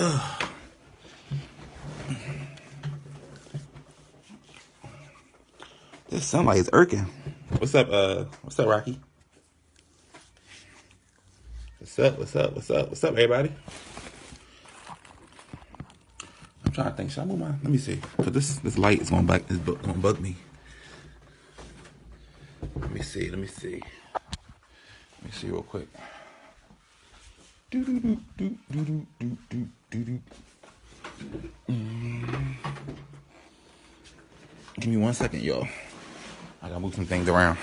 This sunlight is irking. What's up, Rocky? What's up, everybody? I'm trying to think. Should I move my? Let me see. Cause this light is gonna bug me. Let me see real quick. Give me 1 second, y'all. I gotta move some things around.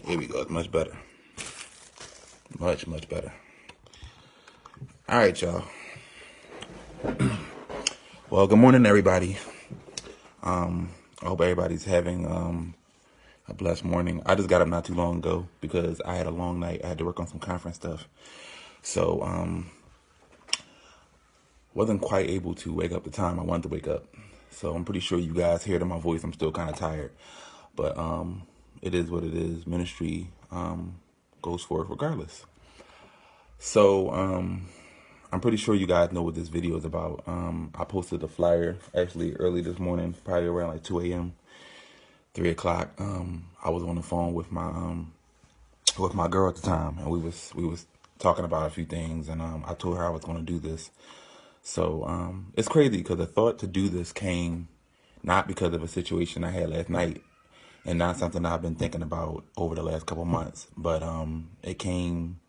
Here we go. It's much better. Much better. All right, y'all. Well, good morning, everybody. I hope everybody's having a blessed morning. I just got up not too long ago because I had a long night. I had to work on some conference stuff. So, wasn't quite able to wake up the time I wanted to wake up. So I'm pretty sure you guys hear it in my voice. I'm still kind of tired. But it is what it is. Ministry goes forth regardless. So I'm pretty sure you guys know what this video is about. I posted a flyer actually early this morning, probably around like 2 a.m., 3 o'clock. I was on the phone with my girl at the time, and we was talking about a few things, and I told her I was going to do this. So it's crazy because the thought to do this came not because of a situation I had last night, and not something I've been thinking about over the last couple months, but it came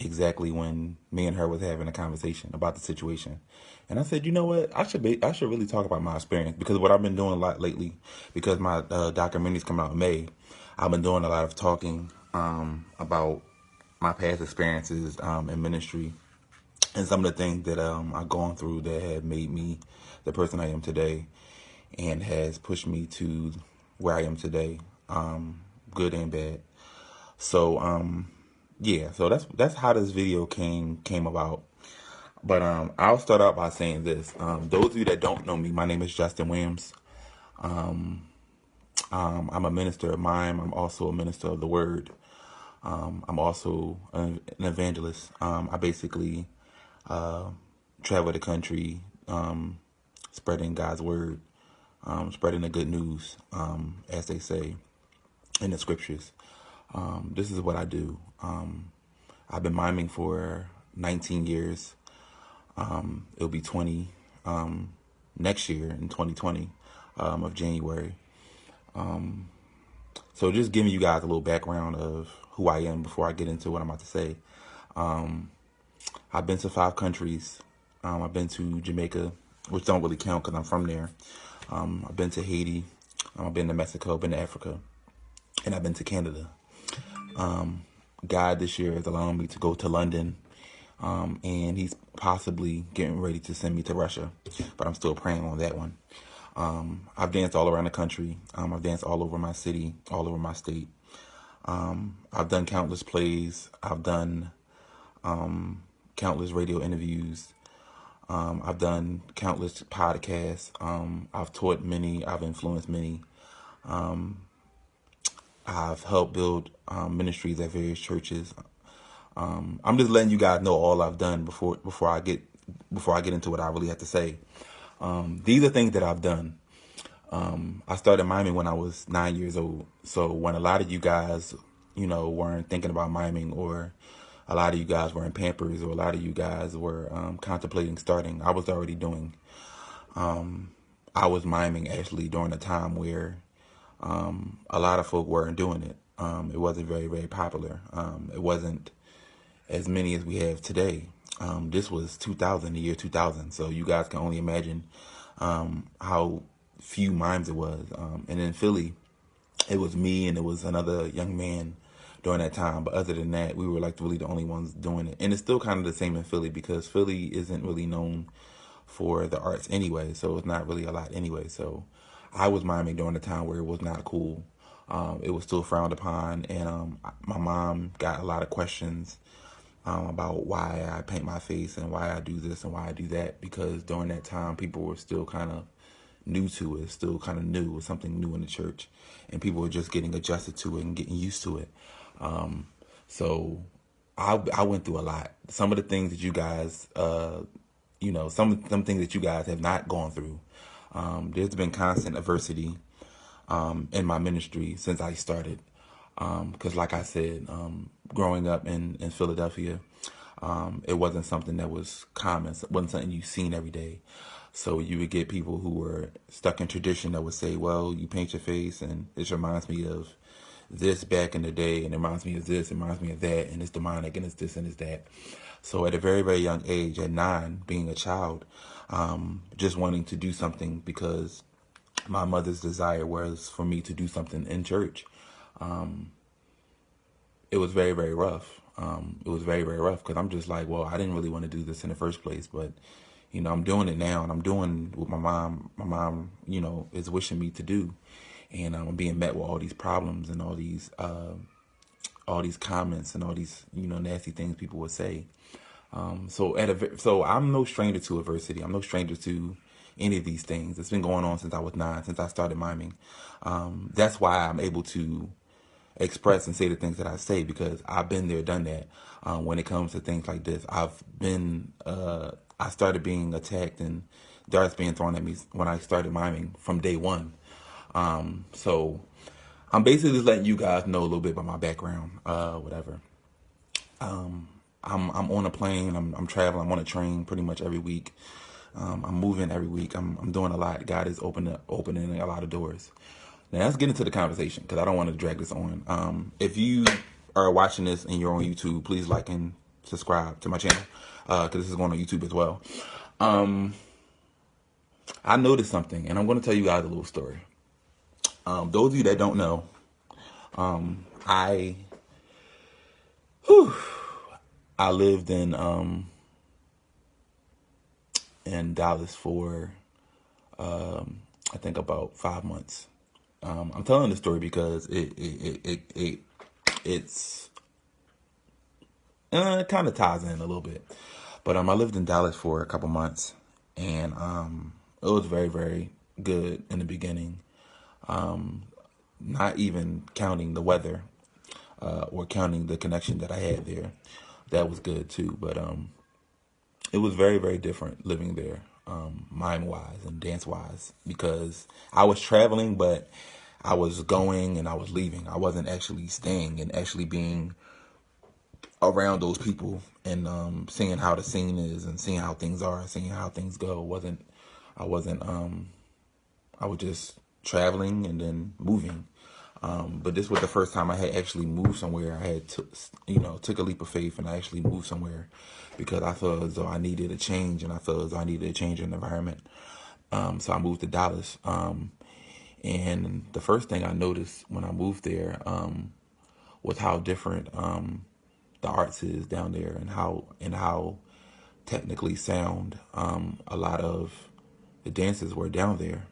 exactly when me and her was having a conversation about the situation. And I said, you know what, I should really talk about my experience, because what I've been doing a lot lately, because my documentary's coming out in May, I've been doing a lot of talking about my past experiences in ministry and some of the things that I've gone through that have made me the person I am today and has pushed me to where I am today, good and bad. So yeah, so that's how this video came about. But I'll start out by saying this. Those of you that don't know me, my name is Justin Williams. I'm a minister of Mime. I'm also a minister of the Word. I'm also an evangelist. I basically travel the country spreading God's Word, spreading the good news, as they say in the scriptures. This is what I do. I've been miming for 19 years. It'll be 20 next year in 2020 of January. So just giving you guys a little background of who I am before I get into what I'm about to say. I've been to 5 countries. I've been to Jamaica, which don't really count because I'm from there. I've been to Haiti. I've been to Mexico. I've been to Africa. And I've been to Canada. God this year is allowing me to go to London. And he's possibly getting ready to send me to Russia. But I'm still praying on that one. I've danced all around the country. I've danced all over my city, all over my state. I've done countless plays. I've done countless radio interviews. I've done countless podcasts. I've taught many. I've influenced many. I've helped build ministries at various churches. I'm just letting you guys know all I've done before I get into what I really have to say. These are things that I've done. I started miming when I was 9 years old. So when a lot of you guys, weren't thinking about miming, or a lot of you guys were in Pampers, or a lot of you guys were contemplating starting, I was already doing. I was miming actually during a time where a lot of folk weren't doing it. It wasn't very, very popular. It wasn't as many as we have today. This was 2000, the year 2000. So you guys can only imagine how few mimes it was. And in Philly, it was me and it was another young man during that time. But other than that, we were like really the only ones doing it. And it's still kind of the same in Philly, because Philly isn't really known for the arts anyway. So it's not really a lot anyway. So I was miming during the time where it was not cool. It was still frowned upon. And my mom got a lot of questions about why I paint my face and why I do this and why I do that, because during that time people were still kind of new to it, still kind of new, it was something new in the church, and people were just getting adjusted to it and getting used to it. So I went through a lot. Some of the things that you guys, some things that you guys have not gone through. There's been constant adversity in my ministry since I started. Because like I said, growing up in Philadelphia, it wasn't something that was common. It wasn't something you seen every day. So you would get people who were stuck in tradition that would say, well, you paint your face and it reminds me of this back in the day, and it reminds me of this, it reminds me of that, and it's demonic, and it's this, and it's that. So at a very, very young age, at 9, being a child, just wanting to do something because my mother's desire was for me to do something in church. It was very, very rough. It was very, very rough because I'm just like, well, I didn't really want to do this in the first place, but I'm doing it now, and I'm doing what my mom, is wishing me to do, and I'm being met with all these problems and all these comments and all these nasty things people would say. So I'm no stranger to adversity. I'm no stranger to any of these things. It's been going on since I was 9, since I started miming. That's why I'm able to express and say the things that I say, because I've been there, done that. When it comes to things like this, I started being attacked and darts being thrown at me when I started miming from day one. So I'm basically just letting you guys know a little bit about my background, whatever. I'm on a plane. I'm traveling. I'm on a train pretty much every week. I'm moving every week. I'm doing a lot. God is opening a lot of doors. Now let's get into the conversation, because I don't want to drag this on. If you are watching this and you're on YouTube, please like and subscribe to my channel, because this is going on YouTube as well. I noticed something, and I'm going to tell you guys a little story. Those of you that don't know, I lived in Dallas for I think about 5 months. I'm telling this story because it's kind of ties in a little bit. But I lived in Dallas for a couple months, and it was very, very good in the beginning. Not even counting the weather or counting the connection that I had there. That was good too. But it was very, very different living there, mime-wise and dance-wise, because I was traveling, but I was going and I was leaving. I wasn't actually staying and actually being around those people and seeing how the scene is and seeing how things are, seeing how things go. I was just traveling and then moving. But this was the first time I had actually moved somewhere. I had took a leap of faith, and I actually moved somewhere because I felt as though I needed a change, and I felt as though I needed a change in the environment. So I moved to Dallas. And the first thing I noticed when I moved there was how different the arts is down there, and how technically sound a lot of the dances were down there.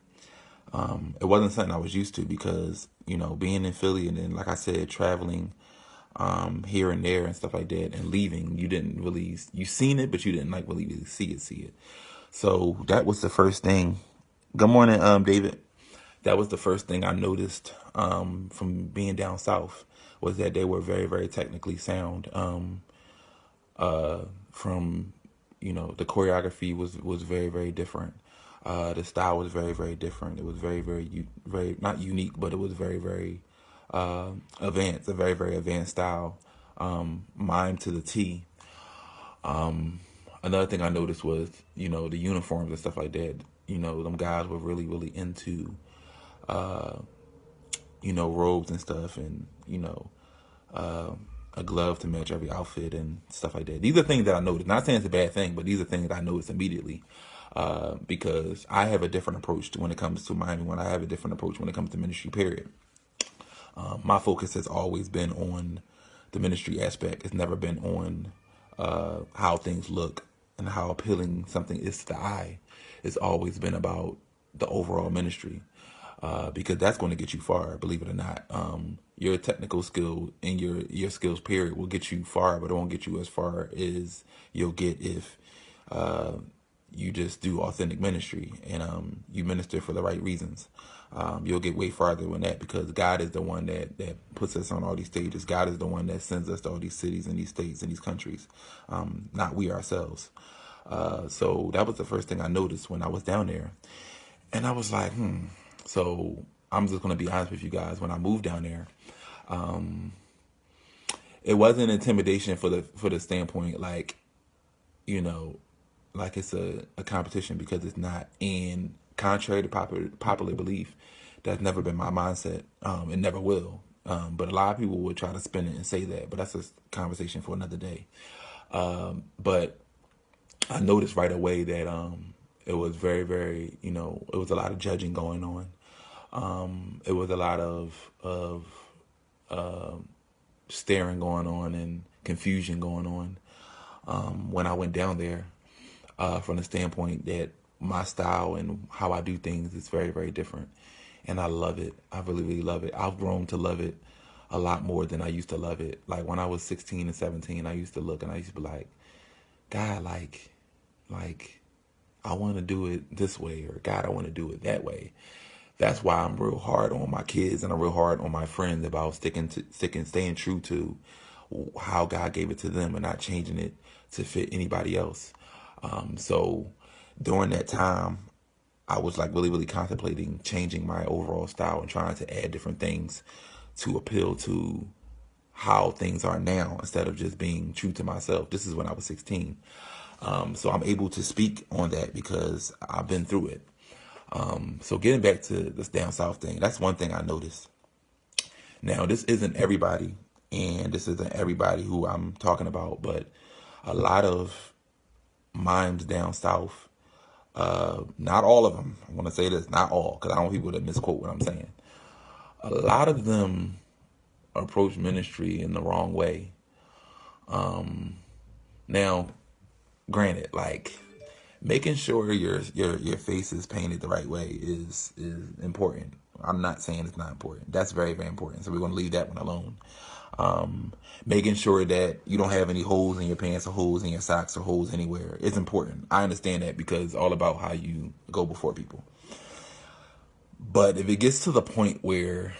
It wasn't something I was used to because, being in Philly and then, like I said, traveling here and there and stuff like that and leaving, you seen it, but you didn't really see it. So that was the first thing. Good morning, David. That was the first thing I noticed from being down south, was that they were very, very technically sound. From the choreography was very, very different. The style was very, very different. It was very, very, very not unique, but it was very, very advanced. A very, very advanced style, mime to the T. Another thing I noticed was the uniforms and stuff like that. Them guys were really, really into robes and stuff, and a glove to match every outfit and stuff like that. These are things that I noticed. Not saying it's a bad thing, but these are things that I noticed immediately. Because I have a different approach when it comes to miming. When I have a different approach when it comes to ministry, period. My focus has always been on the ministry aspect. It's never been on how things look and how appealing something is to the eye. It's always been about the overall ministry. because that's going to get you far, believe it or not. Your technical skill and your skills period will get you far, but it won't get you as far as you'll get if you just do authentic ministry and you minister for the right reasons. You'll get way farther than that because God is the one that puts us on all these stages. God is the one that sends us to all these cities and these states and these countries, not we ourselves. So that was the first thing I noticed when I was down there. And I was like, So I'm just going to be honest with you guys. When I moved down there, it wasn't intimidation for the standpoint like, like it's a competition, because it's not. And contrary to popular belief, that's never been my mindset. It never will. But a lot of people would try to spin it and say that, but that's a conversation for another day. But I noticed right away that it was very, very, it was a lot of judging going on. It was a lot of staring going on and confusion going on when I went down there, from the standpoint that my style and how I do things is very, very different. And I love it. I really, really love it. I've grown to love it a lot more than I used to love it. Like when I was 16 and 17, I used to look and I used to be like, God, like I want to do it this way, or God, I want to do it that way. That's why I'm real hard on my kids and I'm real hard on my friends about staying true to how God gave it to them and not changing it to fit anybody else. So during that time, I was like really, really contemplating changing my overall style and trying to add different things to appeal to how things are now instead of just being true to myself. This is when I was 16. So I'm able to speak on that because I've been through it. So getting back to this down south thing, that's one thing I noticed. Now, this isn't everybody, and this isn't everybody who I'm talking about, but a lot of mimes down south, not all of them, I want to say this, not all, because I don't want people to misquote what I'm saying. A lot of them approach ministry in the wrong way. Now, granted, like making sure your face is painted the right way is important. I'm not saying it's not important. That's very, very important. So we're going to leave that one alone. Making sure that you don't have any holes in your pants or holes in your socks or holes anywhere is important. I understand that because it's all about how you go before people. But if it gets to the point where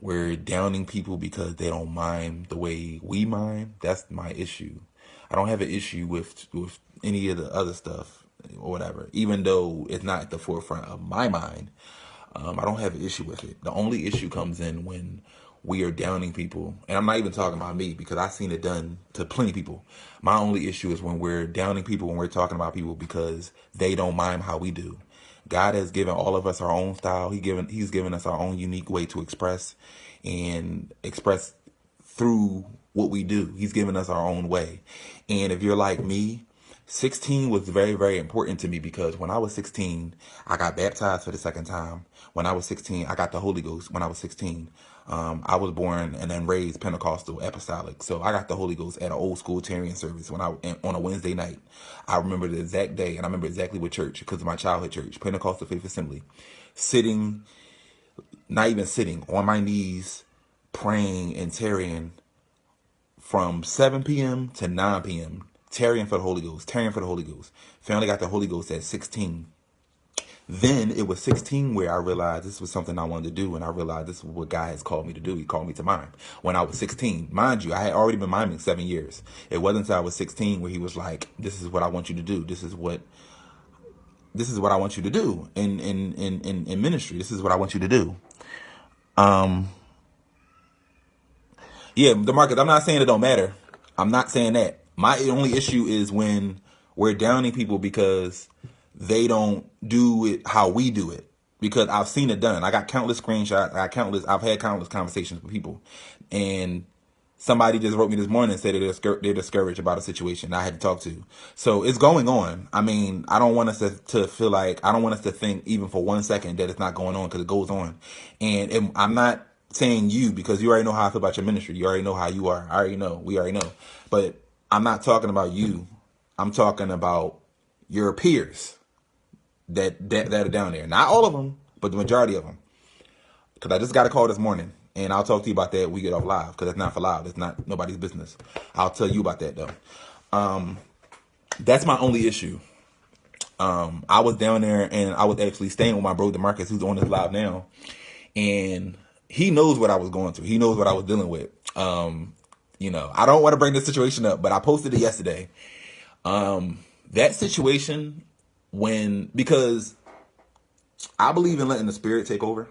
we're downing people because they don't mime the way we mime, that's my issue. I don't have an issue with any of the other stuff or whatever, even though it's not at the forefront of my mind. I don't have an issue with it. The only issue comes in when we are downing people, and I'm not even talking about me because I've seen it done to plenty of people. My only issue is when we're downing people, when we're talking about people because they don't mime how we do. God has given all of us our own style. He's given us our own unique way to express and express through what we do. He's given us our own way. And if you're like me, 16 was very, very important to me because when I was 16, I got baptized for the second time. When I was 16, I got the Holy Ghost when I was 16. I was born and then raised Pentecostal apostolic. So I got the Holy Ghost at an old school Tarian service on a Wednesday night. I remember the exact day and I remember exactly what church, because of my childhood church, Pentecostal Faith Assembly, not even sitting, on my knees, praying and tarrying from 7 p.m. to 9 p.m. Tarrying for the Holy Ghost. Finally got the Holy Ghost at 16. Then it was 16 where I realized this was something I wanted to do, and I realized this is what God has called me to do. He called me to mime when I was 16. Mind you, I had already been miming 7 years. It wasn't until I was 16 where he was like, this is what I want you to do. This is what I want you to do in ministry. This is what I want you to do. Yeah, DeMarcus, I'm not saying it don't matter. I'm not saying that. My only issue is when we're downing people because they don't do it how we do it. Because I've seen it done. I got countless screenshots. I've had countless conversations with people. And somebody just wrote me this morning and said they're discouraged about a situation I had to talk to. So it's going on. I mean, I don't want us to feel like, I don't want us to think even for 1 second that it's not going on, because it goes on. And I'm not saying you, because you already know how I feel about your ministry. You already know how you are. I already know. We already know. But I'm not talking about you. I'm talking about your peers that are down there. Not all of them, but the majority of them. because I just got a call this morning, and I'll talk to you about that when we get off live, because it's not for live. It's not nobody's business. I'll tell you about that, though. That's my only issue. I was down there, and I was actually staying with my bro DeMarcus, who's on this live now, and he knows what I was going through. He knows what I was dealing with. I don't want to bring this situation up, but I posted it yesterday. That situation, because I believe in letting the spirit take over.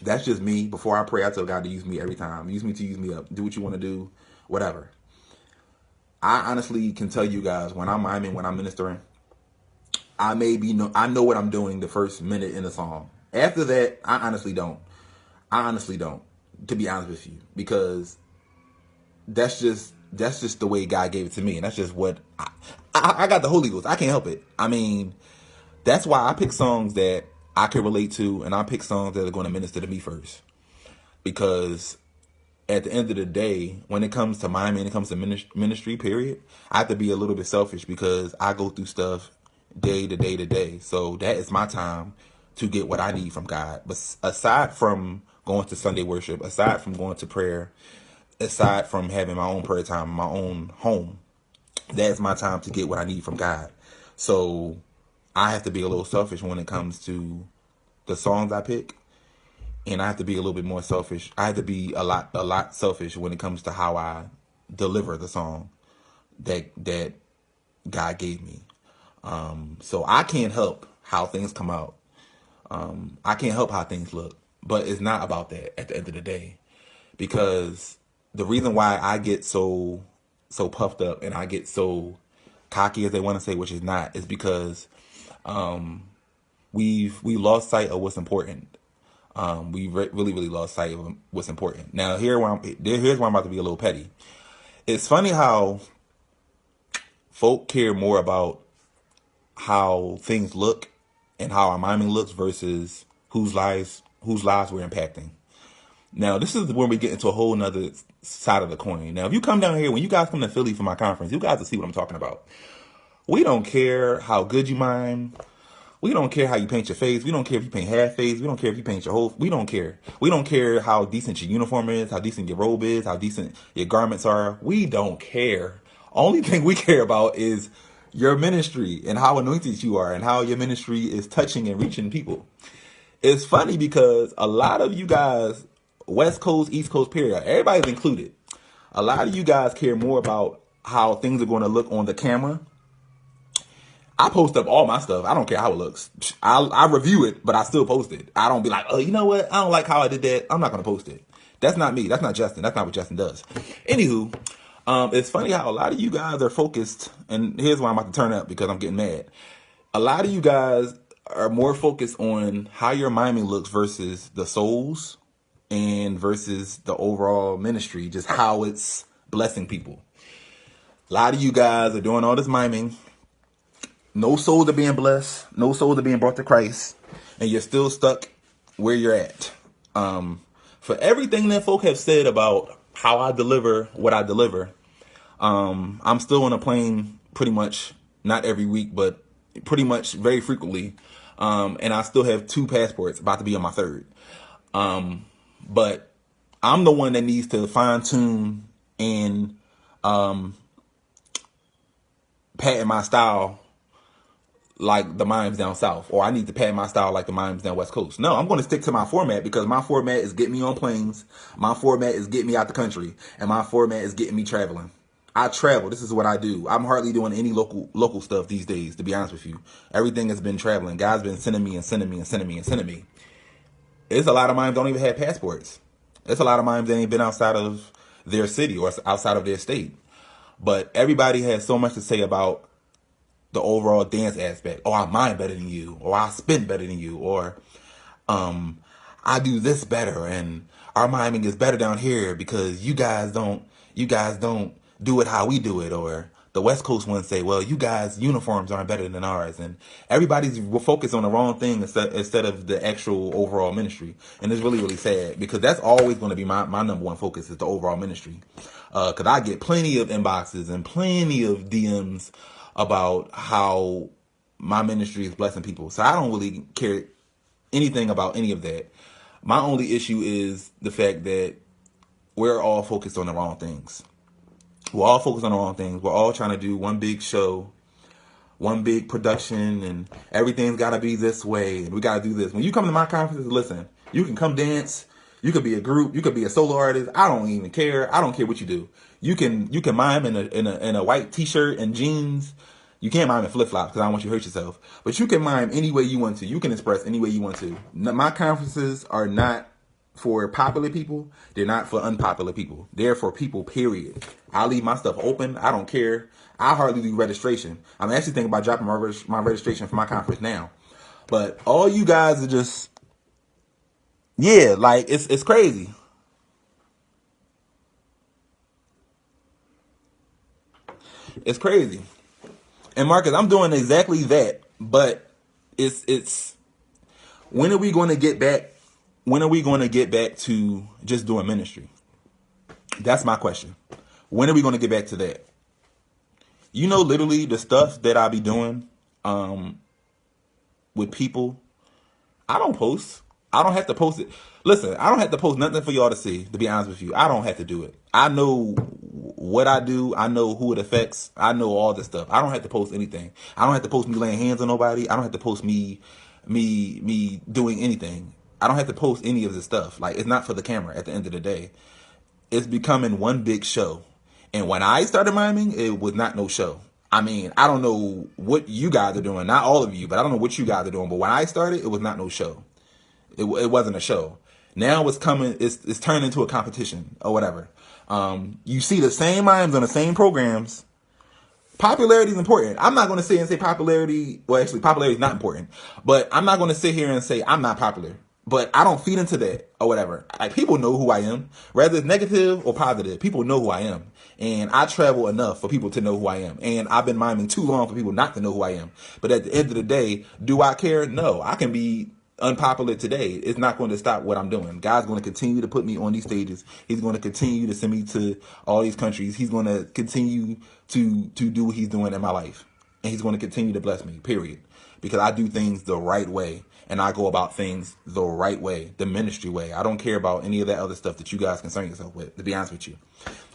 That's just me. Before I pray, I tell God to use me every time. Use me to use me up. Do what you want to do, whatever. I honestly can tell you guys, when I'm miming, when I'm ministering, I know what I'm doing the first minute in the song. After that, I honestly don't. To be honest with you, because that's just the way God gave it to me, and that's just what I got the Holy Ghost. I can't help it. I mean, that's why I pick songs that I can relate to, and I pick songs that are going to minister to me first. Because at the end of the day, when it comes to miming, when it comes to ministry, period, I have to be a little bit selfish, because I go through stuff day to day to day. So that is my time to get what I need from God. But aside from going to Sunday worship, aside from going to prayer, aside from having my own prayer time, my own home, that's my time to get what I need from God. So I have to be a little selfish when it comes to the songs I pick, and I have to be a little bit more selfish. I have to be a lot selfish when it comes to how I deliver the song that God gave me. So I can't help how things come out. I can't help how things look, but it's not about that at the end of the day, because the reason why I get so puffed up and I get so cocky, as they want to say, which is not, is because we lost sight of what's important. We really lost sight of what's important. Now here's where I'm about to be a little petty. It's funny how folk care more about how things look and how our miming looks versus whose lives we're impacting. Now, this is when we get into a whole nother side of the coin. Now, if you come down here, when you guys come to Philly for my conference, you guys will see what I'm talking about. We don't care how good you mime. We don't care how you paint your face. We don't care if you paint half face. We don't care if you paint your whole. We don't care. We don't care how decent your uniform is, how decent your robe is, how decent your garments are. We don't care. Only thing we care about is your ministry and how anointed you are and how your ministry is touching and reaching people. It's funny because a lot of you guys, West Coast, East Coast, period, everybody's included. A lot of you guys care more about how things are going to look on the camera. I post up all my stuff. I don't care how it looks. I review it, but I still post it. I don't be like, oh, you know what? I don't like how I did that. I'm not going to post it. That's not me. That's not Justin. That's not what Justin does. Anywho, it's funny how a lot of you guys are focused, and here's why I'm about to turn up, because I'm getting mad. A lot of you guys are more focused on how your miming looks versus the souls and versus the overall ministry, just how it's blessing people. A lot of you guys are doing all this miming. No souls are being blessed. No souls are being brought to Christ. And you're still stuck where you're at. For everything that folk have said about how I deliver what I deliver, I'm still on a plane pretty much, not every week, but pretty much very frequently. And I still have 2 passports, about to be on my 3rd. But I'm the one that needs to fine tune and patent my style like the mimes down south, or I need to patent my style like the mimes down west coast. No, I'm going to stick to my format, because my format is getting me on planes, my format is getting me out the country, and my format is getting me traveling. I travel. This is what I do. I'm hardly doing any local stuff these days, to be honest with you. Everything has been traveling. God's been sending me. It's a lot of mimes don't even have passports. It's a lot of mimes that ain't been outside of their city or outside of their state. But everybody has so much to say about the overall dance aspect. Oh, I mime better than you, or I spin better than you, or I do this better, and our miming is better down here because you guys don't do it how we do it. Or the West Coast ones say, well, you guys' uniforms aren't better than ours, and everybody's focused on the wrong thing instead of the actual overall ministry. And it's really sad, because that's always going to be my number one focus, is the overall ministry. Because I get plenty of inboxes and plenty of DMs about how my ministry is blessing people. So I don't really care anything about any of that. My only issue is the fact that we're all focused on the wrong things. We're all focused on the wrong things. We're all trying to do one big show, one big production, and everything's got to be this way, and we got to do this. When you come to my conferences, listen, you can come dance. You could be a group. You could be a solo artist. I don't even care. I don't care what you do. You can mime in a white t-shirt and jeans. You can't mime in flip-flops because I don't want you to hurt yourself. But you can mime any way you want to. You can express any way you want to. My conferences are not for popular people. They're not for unpopular people. They're for people, period. I leave my stuff open. I don't care. I hardly do registration. I'm actually thinking about dropping my registration for my conference now. But all you guys are just, yeah, like it's crazy. It's crazy. And Marcus, I'm doing exactly that. But it's when are we going to get back? When are we going to get back to just doing ministry? That's my question. When are we going to get back to that? You know, literally the stuff that I be doing with people, I don't post. I don't have to post it. Listen, I don't have to post nothing for y'all to see, to be honest with you. I don't have to do it. I know what I do. I know who it affects. I know all this stuff. I don't have to post anything. I don't have to post me laying hands on nobody. I don't have to post me doing anything. I don't have to post any of this stuff. Like, it's not for the camera at the end of the day. It's becoming one big show. And when I started miming, it was not no show. I mean, I don't know what you guys are doing. Not all of you, but I don't know what you guys are doing. But when I started, it was not no show. It wasn't a show. Now it's coming. It's turned into a competition or whatever. You see the same mimes on the same programs. Popularity is important. I'm not going to sit here and say popularity. Well, actually, popularity is not important. But I'm not going to sit here and say I'm not popular. But I don't feed into that or whatever. Like, people know who I am, whether it's negative or positive. People know who I am, and I travel enough for people to know who I am. And I've been miming too long for people not to know who I am. But at the end of the day, do I care? No. I can be unpopular today. It's not going to stop what I'm doing. God's going to continue to put me on these stages. He's going to continue to send me to all these countries. He's going to continue to do what he's doing in my life. And he's going to continue to bless me, period. Because I do things the right way. And I go about things the right way, the ministry way. I don't care about any of that other stuff that you guys concern yourself with, to be honest with you.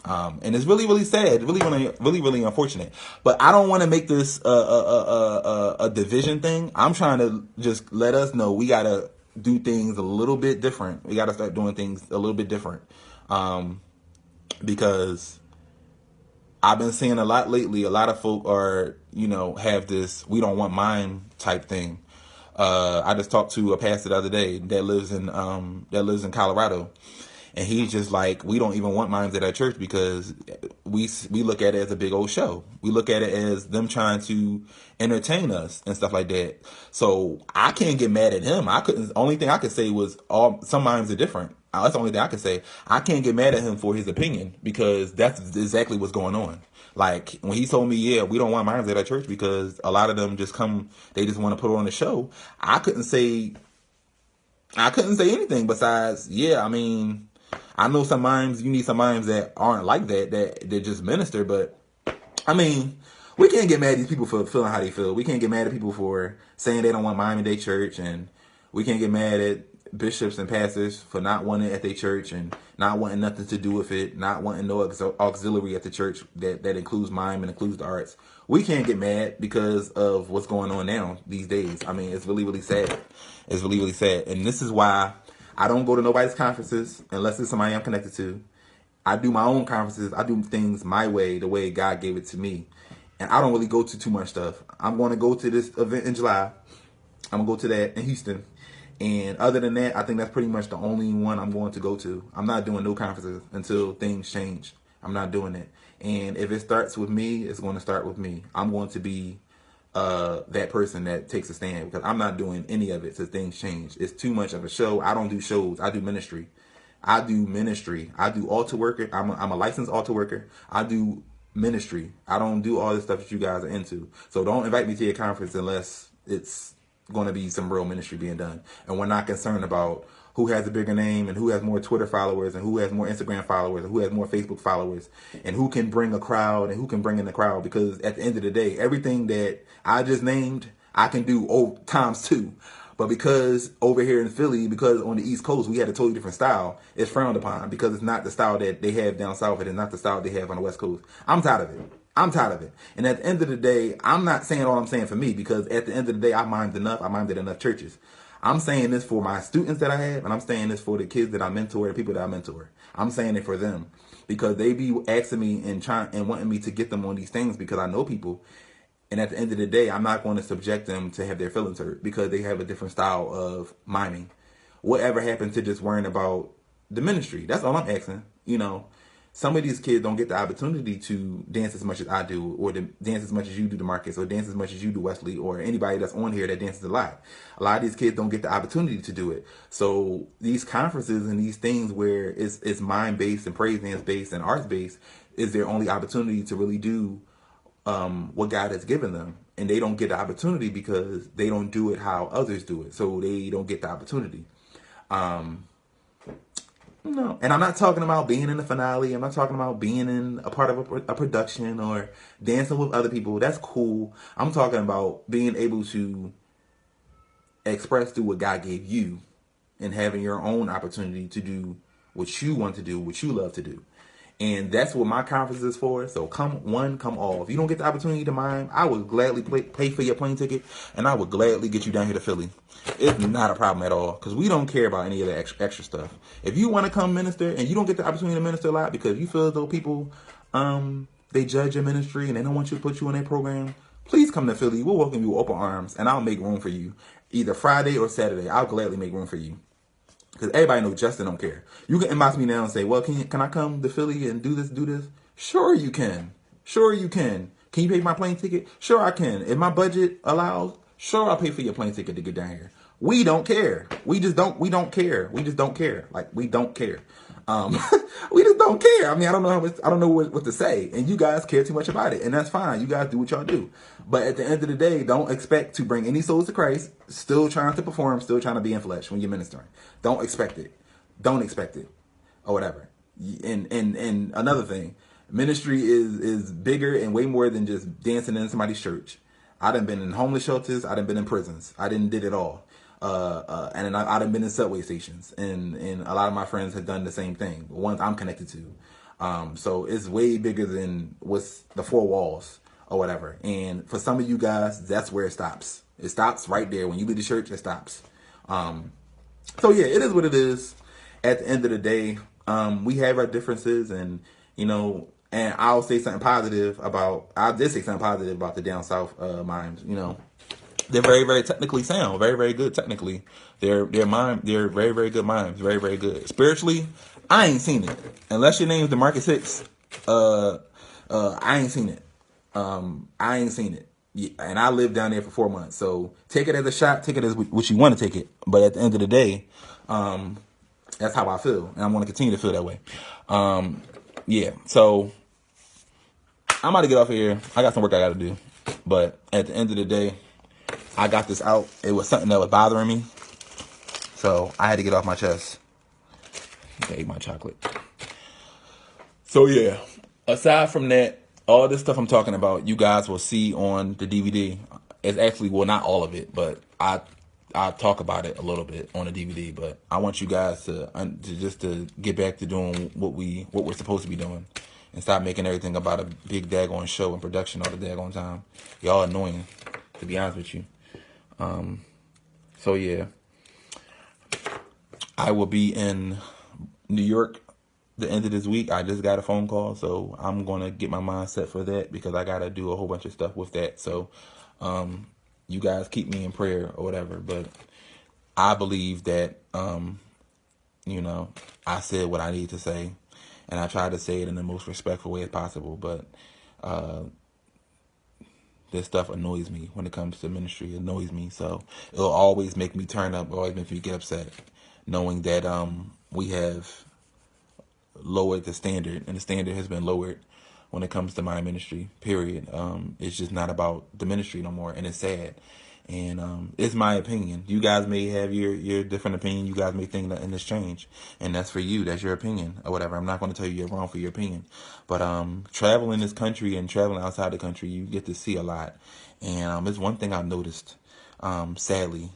And it's really, really sad, really unfortunate. But I don't want to make this a division thing. I'm trying to just let us know we gotta do things a little bit different. We gotta start doing things a little bit different, because I've been seeing a lot lately. A lot of folk are, have this "we don't want mine" type thing. I just talked to a pastor the other day that lives in Colorado, and he's just like, we don't even want mimes at our church because we look at it as a big old show. We look at it as them trying to entertain us and stuff like that. So I can't get mad at him. Only thing I could say was some mimes are different. That's the only thing I could say. I can't get mad at him for his opinion because that's exactly what's going on. Like, when he told me, yeah, we don't want mimes at our church because a lot of them just come, they just want to put on a show. I couldn't say anything besides, yeah, I mean, I know some mimes, you need some mimes that aren't like that just minister. But I mean, we can't get mad at these people for feeling how they feel. We can't get mad at people for saying they don't want mime in their church, and we can't get mad at bishops and pastors for not wanting it at their church and not wanting nothing to do with it, not wanting no auxiliary at the church that includes mime and includes the arts. We can't get mad because of what's going on now these days. I mean, it's really, really sad. It's really, really sad. And this is why I don't go to nobody's conferences unless it's somebody I'm connected to. I do my own conferences. I do things my way, the way God gave it to me. And I don't really go to too much stuff. I'm going to go to this event in July. I'm going to go to that in Houston. And other than that, I think that's pretty much the only one I'm going to go to. I'm not doing no conferences until things change. I'm not doing it. And if it starts with me, it's going to start with me. I'm going to be that person that takes a stand because I'm not doing any of it till things change. It's too much of a show. I don't do shows. I do ministry. I do altar worker. I'm a licensed altar worker. I do ministry. I don't do all this stuff that you guys are into. So don't invite me to your conference unless it's going to be some real ministry being done. And we're not concerned about who has a bigger name and who has more Twitter followers and who has more Instagram followers and who has more Facebook followers and who can bring a crowd and who can bring in the crowd. Because at the end of the day, everything that I just named, I can do times two. But because over here in Philly, because on the East Coast, we had a totally different style, it's frowned upon because it's not the style that they have down south. It is not the style they have on the West Coast. I'm tired of it. I'm tired of it. And at the end of the day, I'm not saying all I'm saying for me, because at the end of the day, I mimed enough. I mimed enough churches. I'm saying this for my students that I have, and I'm saying this for the kids that I mentor, the people that I mentor. I'm saying it for them because they be asking me and trying and wanting me to get them on these things because I know people. And at the end of the day, I'm not going to subject them to have their feelings hurt because they have a different style of miming. Whatever happened to just worrying about the ministry? That's all I'm asking. You know, some of these kids don't get the opportunity to dance as much as I do, or to dance as much as you do, DeMarcus, or dance as much as you do, Wesley, or anybody that's on here that dances a lot. A lot of these kids don't get the opportunity to do it. So these conferences and these things where it's mind based and praise dance based and arts based is their only opportunity to really do what God has given them. And they don't get the opportunity because they don't do it how others do it. So they don't get the opportunity. No, and I'm not talking about being in the finale. I'm not talking about being in a part of a production or dancing with other people. That's cool. I'm talking about being able to express through what God gave you and having your own opportunity to do what you want to do, what you love to do. And that's what my conference is for. So come one, come all. If you don't get the opportunity to mime, I would gladly pay for your plane ticket, and I would gladly get you down here to Philly. It's not a problem at all, because we don't care about any of the extra stuff. If you want to come minister and you don't get the opportunity to minister a lot because you feel as though people they judge your ministry and they don't want you to put you in their program, please come to Philly. We'll welcome you with open arms, and I'll make room for you either Friday or Saturday. I'll gladly make room for you. Because everybody knows Justin don't care. You can inbox me now and say, well, can I come to Philly and do this? Sure you can. Sure you can. Can you pay my plane ticket? Sure I can. If my budget allows, sure I'll pay for your plane ticket to get down here. We don't care. We don't care. We just don't care. Like, we don't care. We just don't care. I mean, I don't know what to say. And you guys care too much about it. And that's fine. You guys do what y'all do. But at the end of the day, don't expect to bring any souls to Christ. Still trying to perform, still trying to be in flesh when you're ministering. Don't expect it. Don't expect it. Or whatever. And another thing, ministry is bigger and way more than just dancing in somebody's church. I done been in homeless shelters. I done been in prisons. I did it all. And I done been in subway stations, and a lot of my friends have done the same thing. The ones I'm connected to. So it's way bigger than what's the four walls or whatever. And for some of you guys, that's where it stops. It stops right there. When you leave the church, it stops. So yeah, it is what it is. At the end of the day, we have our differences, and and I'll say something positive about. I did say something positive about the down south mimes. They're very, very technically sound, very, very good technically. They're very, very good mimes, very, very good. Spiritually, I ain't seen it. Unless your name's DeMarcus Hicks, I ain't seen it. I ain't seen it. Yeah, and I lived down there for 4 months. So take it as a shot, take it as what you want to take it. But at the end of the day, that's how I feel. And I want to continue to feel that way. Yeah, so I'm about to get off of here. I got some work I got to do. But at the end of the day, I got this out. It was something that was bothering me. So I had to get off my chest. I ate my chocolate. So yeah, aside from that, all this stuff I'm talking about, you guys will see on the DVD. It's actually, well, not all of it, but I talk about it a little bit on the DVD. But I want you guys to get back to doing what we're supposed to be doing, and stop making everything about a big daggone show and production all the daggone time. Y'all annoying, to be honest with you. So yeah, I will be in New York the end of this week. I just got a phone call, so I'm going to get my mind set for that because I got to do a whole bunch of stuff with that. So, you guys keep me in prayer or whatever, but I believe that, I said what I need to say, and I tried to say it in the most respectful way as possible, but, this stuff annoys me when it comes to ministry. It annoys me. So it'll always make me turn up, always make me get upset, knowing that we have lowered the standard, and the standard has been lowered when it comes to my ministry, period. It's just not about the ministry no more, and it's sad. And it's my opinion. You guys may have your different opinion. You guys may think that, and it's changed, and that's for you. That's your opinion or whatever. I'm not going to tell you you're wrong for your opinion. But traveling this country and traveling outside the country, you get to see a lot. And it's one thing I've noticed, sadly,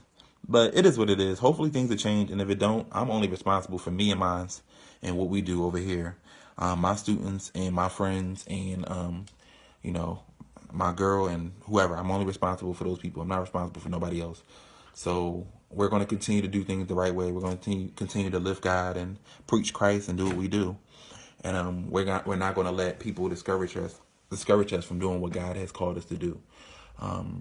But it is what it is. Hopefully things will change, and if it don't, I'm only responsible for me and mine's and what we do over here. My students and my friends and you know, my girl and whoever. I'm only responsible for those people. I'm not responsible for nobody else. So we're going to continue to do things the right way. We're going to continue to lift God and preach Christ and do what we do. And we're not going to let people discourage us from doing what God has called us to do.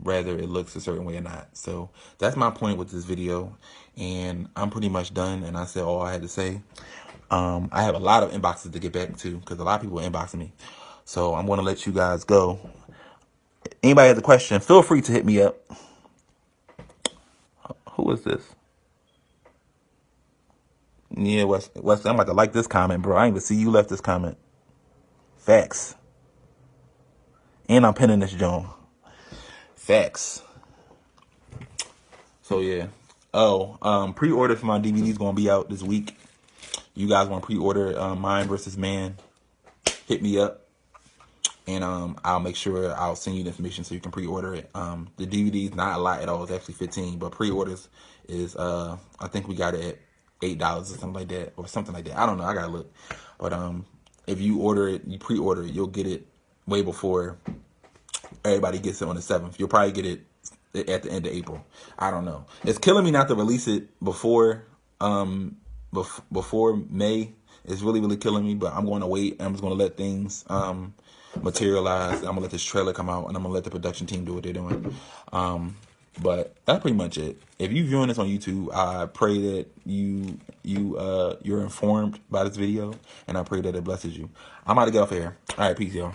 Whether it looks a certain way or not. So that's my point with this video, and I'm pretty much done. And I said all I had to say. I have a lot of inboxes to get back to because a lot of people are inboxing me. So I'm going to let you guys go. Anybody has a question, feel free to hit me up. Who is this? Yeah, Wes, I'm about to like this comment, bro. I didn't even see you left this comment. Facts. And I'm pinning this Joan. Facts. So yeah. Oh, pre-order for my DVD is gonna be out this week. You guys want to pre-order Mime versus Man? Hit me up, and I'll make sure I'll send you the information so you can pre-order it. The DVD is not a lot at all; it's actually $15, but pre-orders is I think we got it at $8 or something like that, I don't know. I gotta look, but if you order it, you pre-order it, you'll get it way before everybody gets it on the 7th. You'll probably get it at the end of April. I don't know. It's killing me not to release it before before May. It's really, really killing me, but I'm going to wait. I'm just going to let things materialize. I'm going to let this trailer come out, and I'm going to let the production team do what they're doing. But that's pretty much it. If you're viewing this on YouTube, I pray that you're informed by this video, and I pray that it blesses you. I'm about to get off here. All right, peace, y'all.